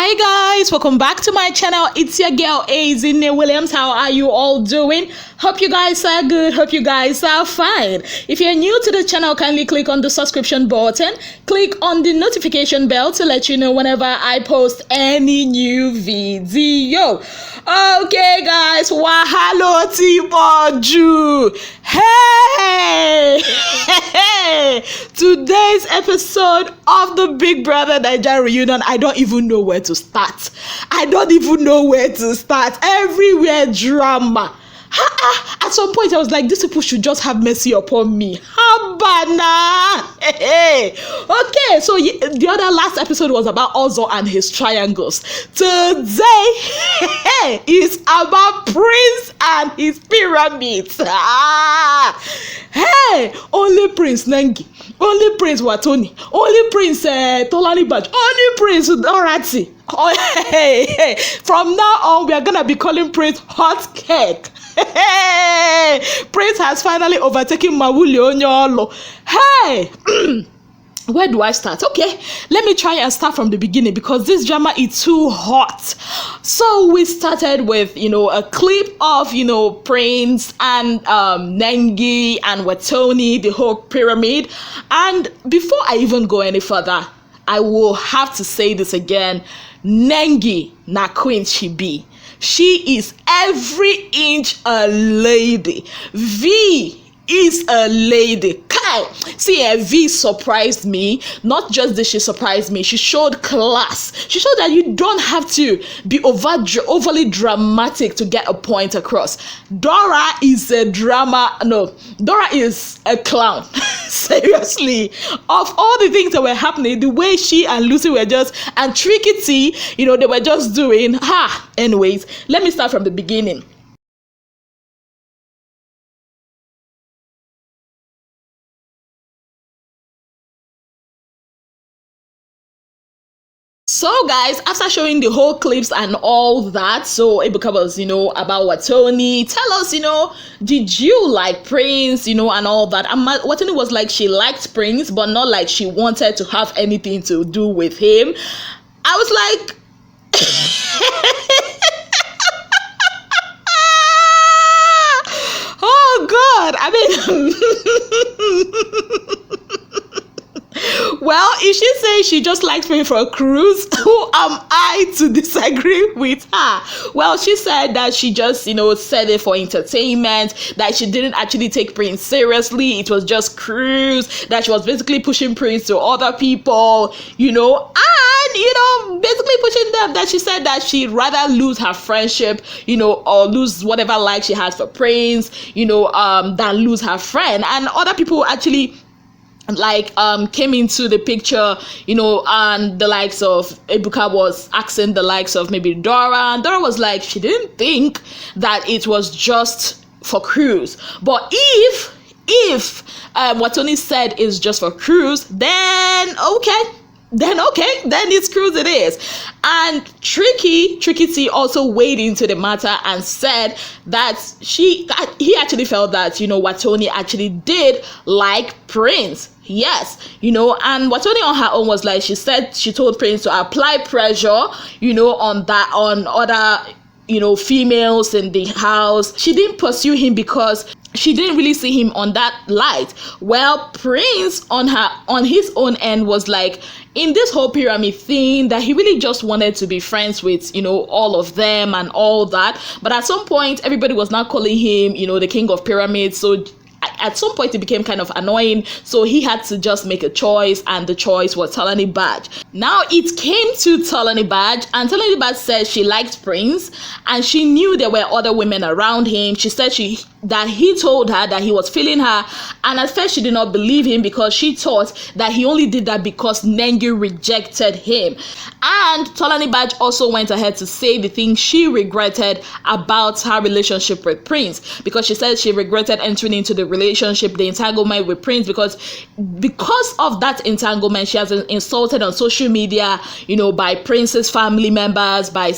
Hi guys, welcome back to my channel. It's your girl Azine Williams. How are you all doing? Hope you guys are good. Hope you guys are fine. If you're new to the channel, kindly click on the subscription button. Click on the notification bell to let you know whenever I post any new video. Okay guys, wahalo tiboju. Hey! Today's episode of the Big Brother Bbnaija reunion, I don't even know where to start. Everywhere drama. At some point I was like, these people should just have mercy upon me. Habana. Okay, so the other last episode was about Ozo and his triangles. Today is about Prince and his pyramids. Hey, only Prince Nengi, only Prince Watoni, only Prince Tolanibaj, only Prince Dorothy. From now on, we are gonna be calling Prince Hot Cake. Prince has finally overtaken Mawuli Onyolo. Hey. Where do I start? Okay, let me try and start from the beginning because this drama is too hot. So we started with, a clip of, Prince and Nengi and Watoni, the whole pyramid. And before I even go any further, I will have to say this again. Nengi na queen she be. She is every inch a lady. V is a lady. See, V surprised me. Not just that she surprised me, she showed class. She showed that you don't have to be overly dramatic to get a point across. Dora is a drama. No, Dora is a clown. Seriously, of all the things that were happening, the way she and Lucy were just, and Tricky T, they were just doing. Anyways, let me start from the beginning. So guys, after showing the whole clips and all that, so Ebuka was, about Watoni. Tell us, did you like Prince, and all that? And Watoni was like, she liked Prince, but not like she wanted to have anything to do with him. I was like, oh God, well, if she says she just likes me for a cruise, who am I to disagree with her? Well, she said that she just, said it for entertainment, that she didn't actually take Prince seriously. It was just cruise, that she was basically pushing Prince to other people, and, basically pushing them, that she said that she'd rather lose her friendship, or lose whatever like she has for Prince, than lose her friend. And other people actually came into the picture, and the likes of Ebuka was asking the likes of maybe Dora, and Dora was like, she didn't think that it was just for cruise. But if Watoni said it's just for cruise, then it's cruise it is. And Tricky T also weighed into the matter and said that he actually felt that Watoni actually did like Prince. Yes, and Watoni on her own was like, she said she told Prince to apply pressure, on other females in the house. She didn't pursue him because she didn't really see him on that light. Well, Prince on his own end was like, in this whole pyramid thing, that he really just wanted to be friends with all of them and all that. But at some point, everybody was now calling him the king of pyramids. So at some point it became kind of annoying, so he had to just make a choice, and the choice was Tolanibaj. Now it came to Tolanibaj, and Tolanibaj said she liked Prince and she knew there were other women around him. She said that he told her that he was feeling her, and at first she did not believe him because she thought that he only did that because Nengi rejected him. And Tolanibaj also went ahead to say the things she regretted about her relationship with Prince, because she said she regretted entering into the relationship, the entanglement with Prince, because of that entanglement she has been insulted on social media, by Prince's family members, by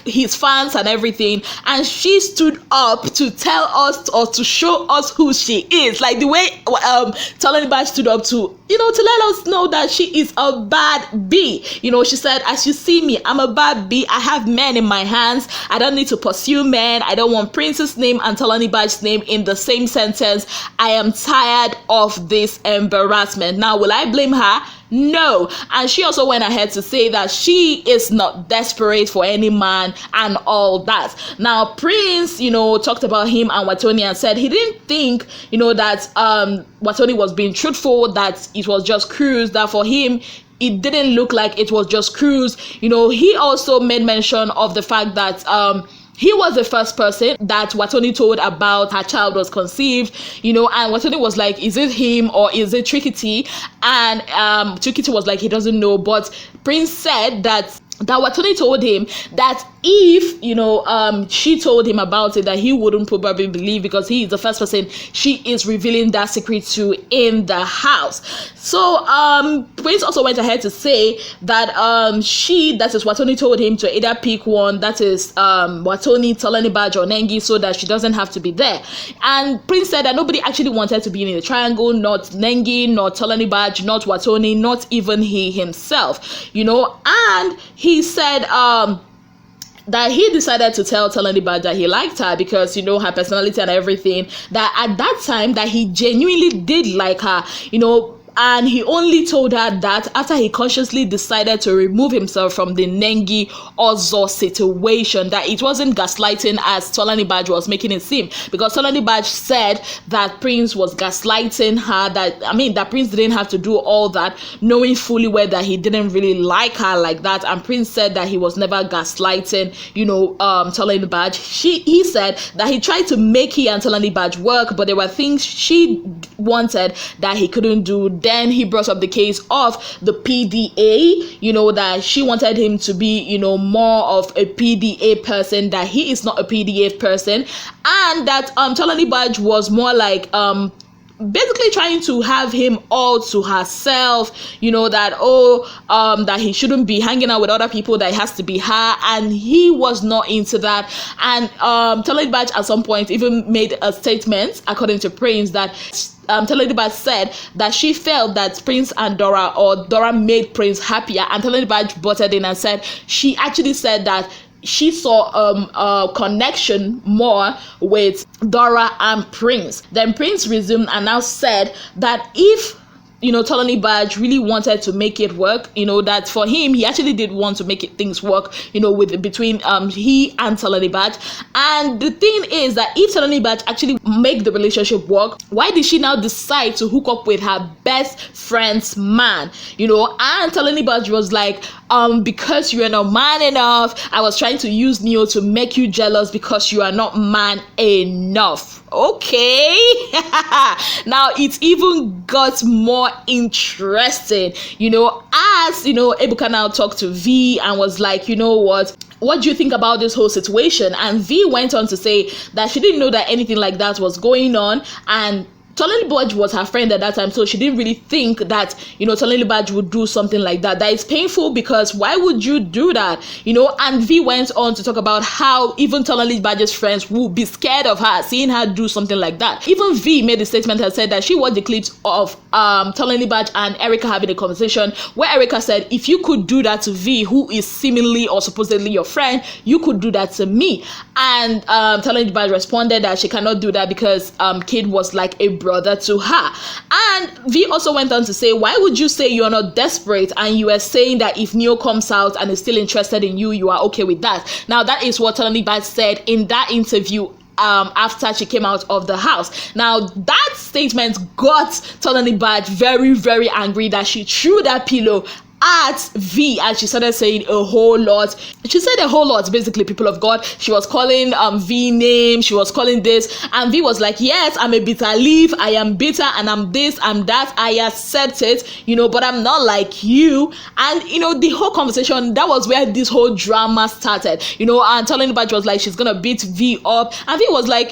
his fans and everything. And she stood up to tell us or to show us who she is, like the way Tolanibaj stood up to to let us know that she is a bad B. She said, as you see me, I'm a bad B. I have men in my hands. I don't need to pursue men. I don't want Prince's name and Tolanibaj's name in the same sentence. I am tired of this embarrassment. Now, will I blame her? No. And she also went ahead to say that she is not desperate for any man and all that. Now, Prince, talked about him and Watoni and said he didn't think, that Watoni was being truthful, that it was just cruise, that for him, it didn't look like it was just cruise. He also made mention of the fact that he was the first person that Watoni told about her child was conceived, and Watoni was like, is it him or is it Trickity? And Trickity was like, he doesn't know. But Prince said that Watoni told him that if she told him about it, that he wouldn't probably believe, because he is the first person she is revealing that secret to in the house. So Prince also went ahead to say that that is Watoni told him to either pick one, that is Watoni, Tolanibaj or Nengi, so that she doesn't have to be there. And Prince said that nobody actually wanted to be in the triangle, not Nengi, not Tolanibaj, not Watoni, not even he himself, and he said that he decided to tell Tolanibaj that he liked her because, her personality and everything, that at that time that he genuinely did like her, and he only told her that after he consciously decided to remove himself from the Nengi Ozo situation, that it wasn't gaslighting as Tolanibaj was making it seem, because Tolanibaj said that Prince was gaslighting her, that Prince didn't have to do all that, knowing fully well that he didn't really like her like that. And Prince said that he was never gaslighting, Tolanibaj. He said that he tried to make he and Tolanibaj work, but there were things she wanted that he couldn't do. Then he brought up the case of the PDA, that she wanted him to be, more of a PDA person, that he is not a PDA person, and that Tolanibaj was more like basically trying to have him all to herself, that he shouldn't be hanging out with other people, that it has to be her, and he was not into that. And Tolanibaj at some point even made a statement, according to Prince, that Tolanibaj said that she felt that Prince and Dora made Prince happier, and Tolanibaj butted in and said she actually said that she saw a connection more with Dora and Prince. Then Prince resumed and now said that if Tolanibaj really wanted to make it work, that for him, he actually did want to make things work, between he and Tolanibaj. And the thing is that if Tolanibaj actually make the relationship work, why did she now decide to hook up with her best friend's man? And Tolanibaj was like, because you are not man enough, I was trying to use Neo to make you jealous because you are not man enough. Okay. Now it even got more interesting, as Ebuka now talked to V and was like, what do you think about this whole situation? And V went on to say that she didn't know that anything like that was going on, and Tolanibaj was her friend at that time, so she didn't really think that, Tolanibaj would do something like that. That is painful, because why would you do that? And V went on to talk about how even Tolanibaj's friends would be scared of her, seeing her do something like that. Even V made a statement and said that she watched the clips of Tolanibaj and Erica having a conversation where Erica said, if you could do that to V, who is seemingly or supposedly your friend, you could do that to me. And Tolanibaj responded that she cannot do that because Kid was like a brother to her. And V also went on to say, why would you say you're not desperate, and you are saying that if Neo comes out and is still interested in you, you are okay with that? Now that is what Tolanibaj said in that interview after she came out of the house. Now that statement got Tolanibaj very, very angry, that she threw that pillow at V and she started saying a whole lot. She said a whole lot, basically, people of God. She was calling V name, she was calling this, and V was like, yes, I'm a bitter leaf, I am bitter, and I'm this, I'm that, I accept it, but I'm not like you. And the whole conversation, that was where this whole drama started, and Tolanibaj was like, she's gonna beat V up, and V was like,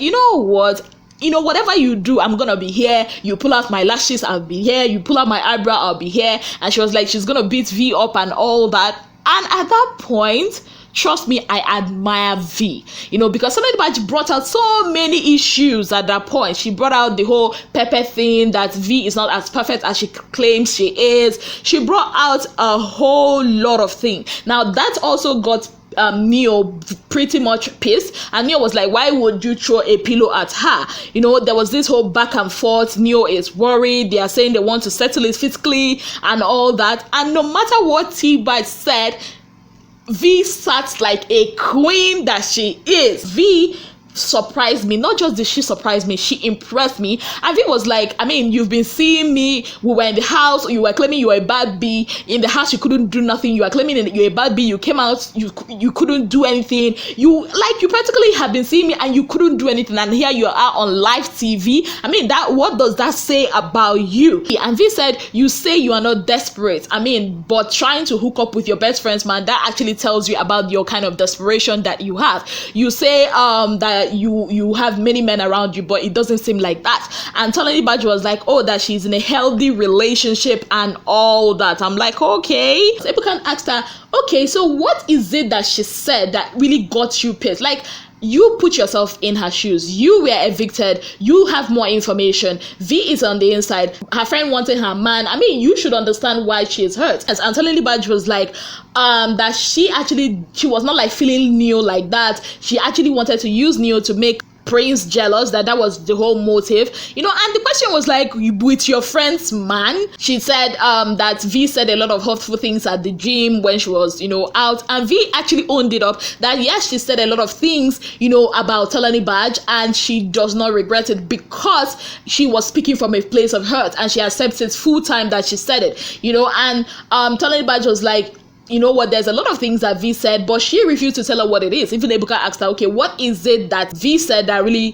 whatever you do, I'm gonna be here. You pull out my lashes, I'll be here. You pull out my eyebrow, I'll be here. And she was like, she's gonna beat V up and all that. And at that point, trust me, I admire V, because Tolanibaj brought out so many issues at that point. She brought out the whole Pepper thing, that V is not as perfect as she claims she is. She brought out a whole lot of things. Now that also got Neo pretty much pissed, and Neo was like, why would you throw a pillow at her? There was this whole back and forth. Neo is worried. They are saying they want to settle it physically and all that, and no matter what T-Bite said, V sat like a queen that she is. V surprised me. Not just did she surprise me, she impressed me. And V was like, you've been seeing me, we were in the house, you were claiming you were a bad bee in the house, you couldn't do nothing, you were claiming you're a bad bee, you came out, you couldn't do anything, you practically have been seeing me and you couldn't do anything, and here you are on live TV. What does that say about you? And V said, you say you are not desperate, but trying to hook up with your best friends, man, that actually tells you about your kind of desperation that you have. You say that you have many men around you, but it doesn't seem like that. And Tolanibaj was like, oh, that she's in a healthy relationship and all that. I'm like, okay. So Ebuka asked her, okay, so what is it that she said that really got you pissed? Like, you put yourself in her shoes. You were evicted. You have more information. V is on the inside. Her friend wanted her man. You should understand why she is hurt. And Tolanibaj was like, that she was not like feeling Neo like that. She actually wanted to use Neo to make Prince jealous, that was the whole motive, and the question was like, with your friend's man. She said that V said a lot of hurtful things at the gym when she was out, and V actually owned it up that yes, she said a lot of things about Tolanibaj, and she does not regret it because she was speaking from a place of hurt, and she accepts it full time that she said it, and Tolanibaj was like, there's a lot of things that V said, but she refused to tell her what it is. Even Ebuka asked her, okay, what is it that V said that really,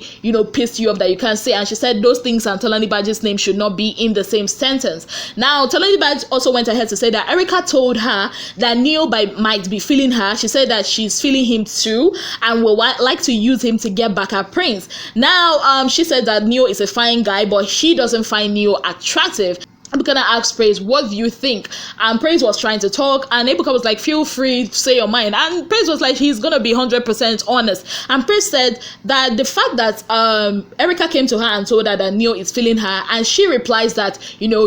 pissed you off that you can't say? And she said those things and Tolanibaj's name should not be in the same sentence. Now, Tolanibaj also went ahead to say that Erica told her that Neo might be feeling her. She said that she's feeling him too and will like to use him to get back at Prince. Now, she said that Neo is a fine guy, but she doesn't find Neo attractive. Ebuka asked Praise, what do you think? And Praise was trying to talk, and Ebuka was like, feel free to say your mind. And Praise was like, he's gonna be 100% honest. And Praise said that the fact that Erica came to her and told her that Neo is feeling her, and she replies that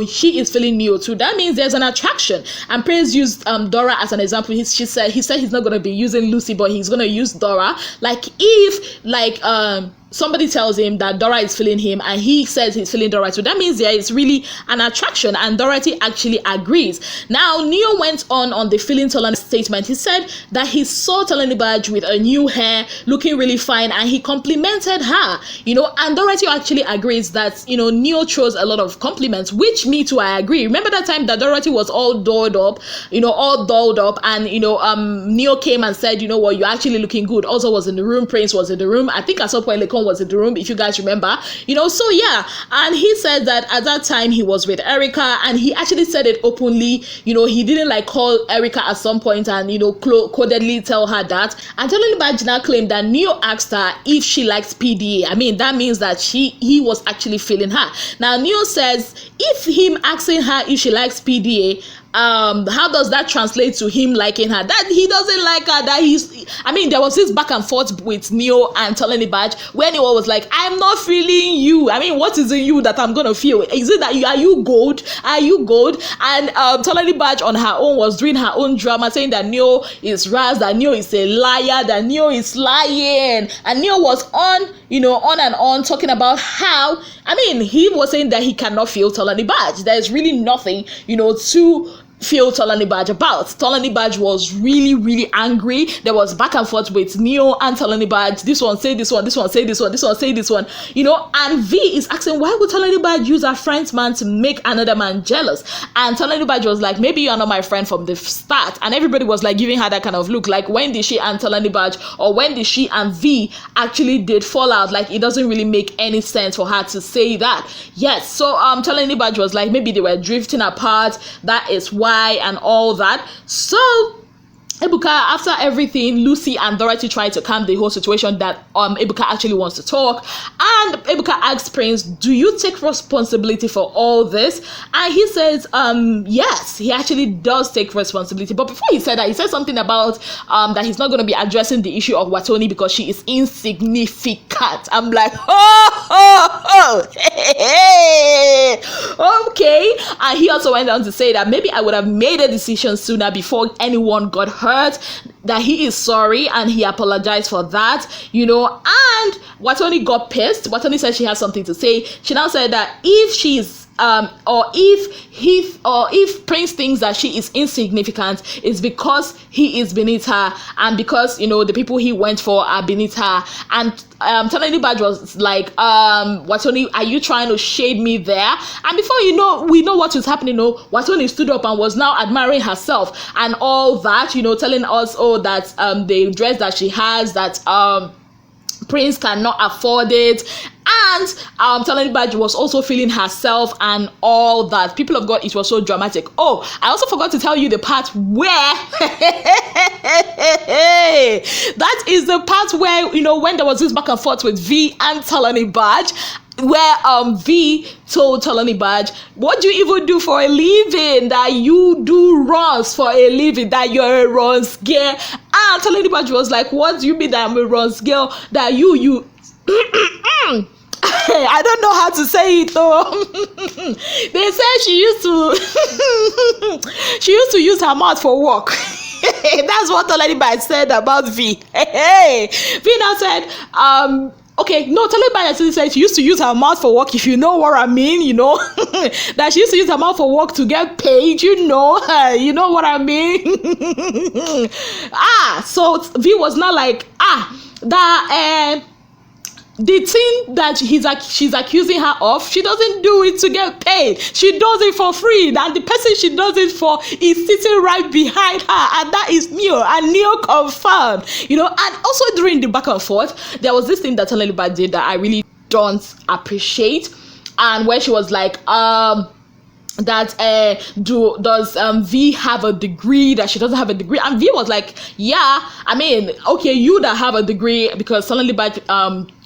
she is feeling Neo too, that means there's an attraction. And Praise used Dora as an example. He said he's not gonna be using Lucy, but he's gonna use Dora. Like, if somebody tells him that Dora is feeling him and he says he's feeling Dora, so that means there is really an attraction, and Dorothy actually agrees. Now, Neo went on the feeling Tolani statement. He said that he saw Tolanibaj with a new hair looking really fine, and he complimented her, and Dorothy actually agrees that Neo throws a lot of compliments, which me too, I agree. Remember that time that Dorothy was all dolled up, and Neo came and said, what, you're actually looking good. Also was in the room, Prince was in the room, I think at some point was in the room, if you guys remember, so yeah. And he said that at that time he was with Erica, and he actually said it openly. He didn't like call Erica at some point and codedly tell her that. And Tolanibaj now claimed that Neo asked her if she likes PDA. That means that he was actually feeling her. Now Neo says, if him asking her if she likes PDA, how does that translate to him liking her? That he doesn't like her, that there was this back and forth with Neo and Tolanibaj where Neo was like, I'm not feeling you. What is in you that I'm gonna feel? Is it that are you gold? And Tolanibaj on her own was doing her own drama, saying that Neo is Raz, that Neo is a liar, that Neo is lying. And Neo was on and on talking about how, he was saying that he cannot feel Tolanibaj. There's really nothing, to feel Tolanibaj about. Tolanibaj was really, really angry. There was back and forth with Neo and Tolanibaj. This one say this one, this one say this one, this one say this one, and V is asking, why would Tolanibaj use her friend's man to make another man jealous? And Tolanibaj was like, maybe you're not my friend from the start. And everybody was like giving her that kind of look, like, when did she and Tolanibaj, or when did she and V actually did fall out? Like, it doesn't really make any sense for her to say that. Yes, so Tolanibaj was like, maybe they were drifting apart, that is why, and all that. So Ebuka after everything, Lucy and Dorothy tried to calm the whole situation that Ebuka actually wants to talk. And Ebuka asks Prince, do you take responsibility for all this? And he says, yes, he actually does take responsibility. But before he said that, he said something about that he's not going to be addressing the issue of Watoni because she is insignificant. I'm like, okay. And he also went on to say that maybe I would have made a decision sooner before anyone got hurt, that he is sorry and he apologized for that, and Watoni got pissed. Watoni said she has something to say. She now said that if she's if Prince thinks that she is insignificant, it's because he is beneath her, and because the people he went for are beneath her. And Tolanibaj was like, Watoni, are you trying to shade me there? And before we know what is happening. Watoni stood up and was now admiring herself and all that, telling us that the dress that she has, that Prince cannot afford it. And Tolanibaj was also feeling herself and all that. People of God, it was so dramatic. Oh, I also forgot to tell you the part where that is the part where when there was this back and forth with V and Tolanibaj, where V told Tolanibaj, what do you even do for a living? That you do runs for a living, that you're a runs girl. And Tolanibaj was like, what do you mean that I'm a runs girl? That you I don't know how to say it though. They said she used to use her mouth for work. That's what Tolanibaj said about V. V now said, okay, no, Tolanibaj actually said she used to use her mouth for work, if you know what I mean, that she used to use her mouth for work to get paid, you know what I mean. So V was not like, that the thing that she's accusing her of, she doesn't do it to get paid. She does it for free. And the person she does it for is sitting right behind her. And that is Neo. And Neo confirmed. And also during the back and forth, there was this thing that Tolanibaj did that I really don't appreciate. And when she was like, does V have a degree? That she doesn't have a degree. And V was like, yeah, I mean, okay, you that have a degree, because Tolanibaj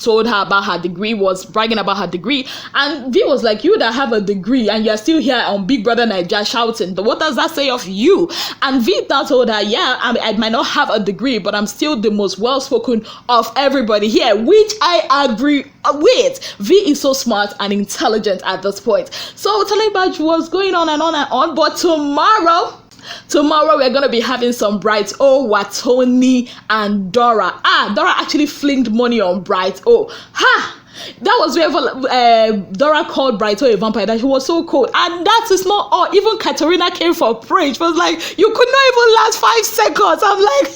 told her about her degree, was bragging about her degree, and V was like, you that have a degree and you're still here on Big Brother Naija shouting, what does that say of you? And V now told her, yeah, I might not have a degree, but I'm still the most well-spoken of everybody here, which I agree with. V is so smart and intelligent at this point. So Tolanibaj was going on and on and on, but tomorrow we're gonna be having some Bright Watoni and Dora. Dora actually flinged money on Bright That was where Dora called Bright a vampire, that he was so cold. And that is not all. Even Katerina came for praise. She was like, you could not even last 5 seconds. I'm like,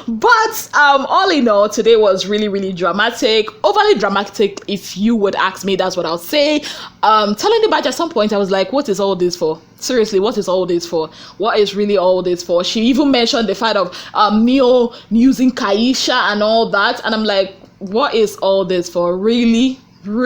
but all in all, today was really, really dramatic. Overly dramatic, if you would ask me. That's what I'll say. Tolanibaj, at some point, I was like, what is all this for? Seriously, what is all this for? What is really all this for? She even mentioned the fact of Neo using Kaisha and all that. And I'm like, what is all this for? Really? But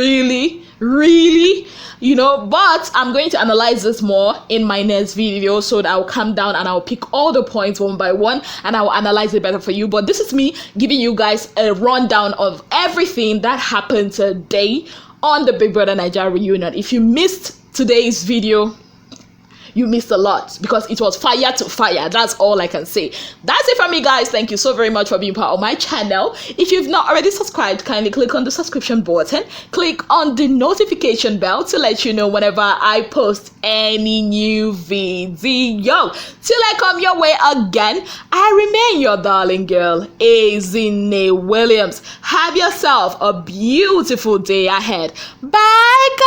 I'm going to analyze this more in my next video, so that I'll come down and I'll pick all the points one by one and I'll analyze it better for you. But this is me giving you guys a rundown of everything that happened today on the Big Brother Naija reunion. If you missed today's video, you missed a lot, because it was fire to fire. That's all I can say. That's it from me, guys. Thank you so very much for being part of my channel. If you've not already subscribed, kindly click on the subscription button, click on the notification bell to let you know whenever I post any new video. Till I come your way again, I remain your darling girl, Ezine Williams. Have yourself a beautiful day ahead. Bye, guys.